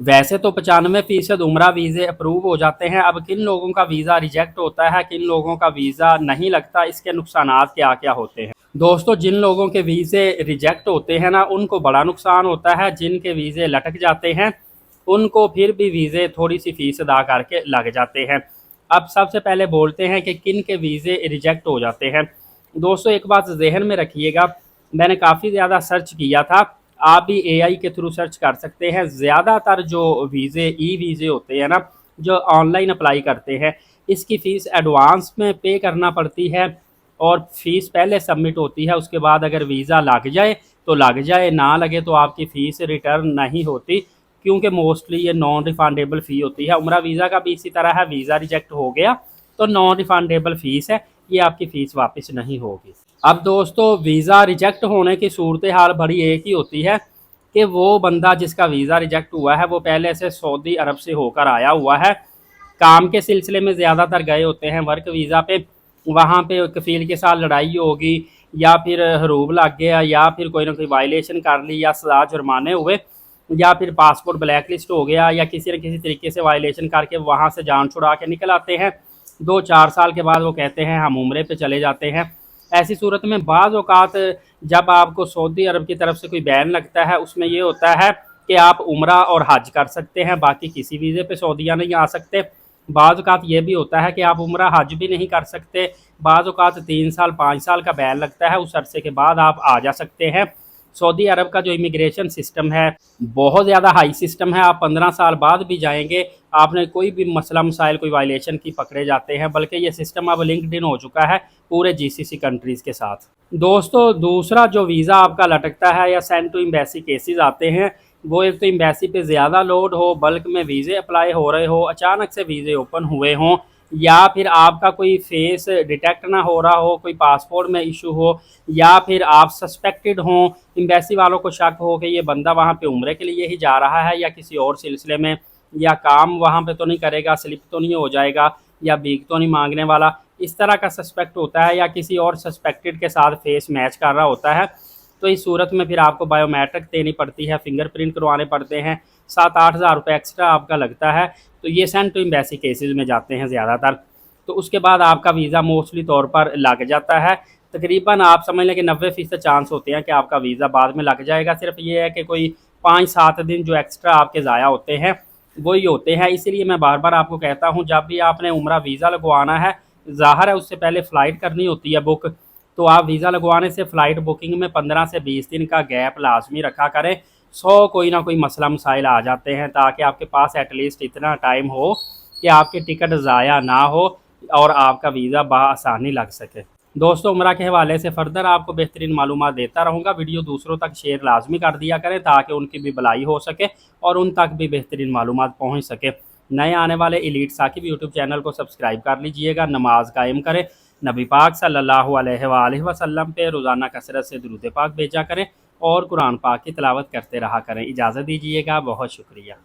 वैसे तो 95% उम्रा वीज़े अप्रूव हो जाते हैं। अब किन लोगों का वीज़ा रिजेक्ट होता है, किन लोगों का वीज़ा नहीं लगता, इसके नुकसानात क्या क्या होते हैं। दोस्तों, जिन लोगों के वीज़े रिजेक्ट होते हैं ना, उनको बड़ा नुकसान होता है। जिनके वीज़े लटक जाते हैं उनको फिर भी वीज़े थोड़ी सी फीस अदा करके लग जाते हैं। अब सबसे पहले बोलते हैं कि किन के वीज़े रिजेक्ट हो जाते हैं। दोस्तों, एक बात जहन में रखिएगा, मैंने काफ़ी ज़्यादा सर्च किया था, आप भी एआई के थ्रू सर्च कर सकते हैं। ज़्यादातर जो वीज़े ई वीज़े होते हैं ना, जो ऑनलाइन अप्लाई करते हैं, इसकी फ़ीस एडवांस में पे करना पड़ती है और फीस पहले सबमिट होती है। उसके बाद अगर वीज़ा लग जाए तो लग जाए, ना लगे तो आपकी फ़ीस रिटर्न नहीं होती, क्योंकि मोस्टली ये नॉन रिफंडेबल फ़ी होती है। उम्रा वीज़ा का भी इसी तरह है, वीज़ा रिजेक्ट हो गया तो नॉन रिफंडेबल फ़ीस है, ये आपकी फ़ीस वापस नहीं होगी। अब दोस्तों, वीज़ा रिजेक्ट होने की सूरत हाल बड़ी एक ही होती है कि वो बंदा जिसका वीज़ा रिजेक्ट हुआ है वो पहले से सऊदी अरब से होकर आया हुआ है, काम के सिलसिले में ज़्यादातर गए होते हैं, वर्क वीज़ा पे। वहाँ पे कफ़ील के साथ लड़ाई होगी, या फिर हरूब लग गया, या फिर कोई ना कोई वायलेशन कर ली, या सजा जुर्माने हुए, या फिर पासपोर्ट ब्लैक लिस्ट हो गया, या किसी न किसी तरीके से वायलेशन करके वहाँ से जान छुड़ा के निकल आते हैं। 2-4 साल के बाद वो कहते हैं हम उम्रे पे चले जाते हैं। ऐसी सूरत में बाज़ औक़ात जब आपको सऊदी अरब की तरफ से कोई बैन लगता है, उसमें ये होता है कि आप उम्रा और हज कर सकते हैं, बाकी किसी वीज़े पे सऊदीया नहीं आ सकते। बाज़ औक़ात ये भी होता है कि आप उम्रा हज भी नहीं कर सकते। बाज़ औक़ात 3 साल 5 साल का बैन लगता है, उस अरसे के बाद आप आ जा सकते हैं। सऊदी अरब का जो इमिग्रेशन सिस्टम है बहुत ज़्यादा हाई सिस्टम है। आप 15 साल बाद भी जाएंगे, आपने कोई भी मसला मसाइल कोई वायलेशन की पकड़े जाते हैं, बल्कि ये सिस्टम अब लिंक्ड इन हो चुका है पूरे जीसीसी कंट्रीज़ के साथ। दोस्तों, दूसरा जो वीज़ा आपका लटकता है या सेंड टू एम्बेसी केसेस आते हैं, वो एक तो एम्बेसी पे ज़्यादा लोड हो, बल्क में वीज़े अप्लाई हो रहे हो, अचानक से वीज़े ओपन हुए हों, या फिर आपका कोई फेस डिटेक्ट ना हो रहा हो, कोई पासपोर्ट में इशू हो, या फिर आप सस्पेक्टेड हों, एम्बेसी वालों को शक हो कि ये बंदा वहाँ पे उम्रे के लिए ही जा रहा है या किसी और सिलसिले में, या काम वहाँ पे तो नहीं करेगा, स्लिप तो नहीं हो जाएगा, या भीख तो नहीं मांगने वाला, इस तरह का सस्पेक्ट होता है, या किसी और सस्पेक्टेड के साथ फेस मैच कर रहा होता है। तो इस सूरत में फिर आपको बायोमेट्रिक देनी पड़ती है, फिंगरप्रिंट करवाने पड़ते हैं, 7-8 हज़ार रुपये एक्स्ट्रा आपका लगता है। तो ये सेंड टू एम्बेसी केसेस में जाते हैं ज़्यादातर। तो उसके बाद आपका वीज़ा मोस्टली तौर पर लग जाता है। तकरीबन आप समझ लें कि 90% चांस होते हैं कि आपका वीज़ा बाद में लग जाएगा। सिर्फ ये है कि कोई 5-7 दिन जो एक्स्ट्रा आपके ज़ाया होते हैं वही होते हैं। इसीलिए मैं बार बार आपको कहता हूँ, जब भी आपने उम्रा वीज़ा लगवाना है, ज़ाहिर है उससे पहले फ़्लाइट करनी होती है बुक, तो आप वीज़ा लगवाने से फ़्लाइट बुकिंग में 15 से 20 दिन का गैप लाजमी रखा करें। 100 कोई ना कोई मसला मसाइल आ जाते हैं, ताकि आपके पास एटलीस्ट इतना टाइम हो कि आपके टिकट ज़ाया ना हो और आपका वीज़ा बआसानी लग सके। दोस्तों, उम्रा के हवाले से फ़र्दर आपको बेहतरीन मालूमात देता रहूँगा। वीडियो दूसरों तक शेयर लाजमी कर दिया करें, ताकि उनकी भी भलाई हो सके और उन तक भी बेहतरीन मालूमात पहुँच सके। नए आने वाले एलीट साकिब यूट्यूब चैनल को सब्सक्राइब कर लीजिएगा। नमाज कायम करें, नबी पाक सल्लल्लाहु अलैहि वसल्लम पे रोज़ाना कसरत से दुरूद पाक भेजा करें और कुरान पाक की तिलावत करते रहा करें। इजाज़त दीजिएगा, बहुत शुक्रिया।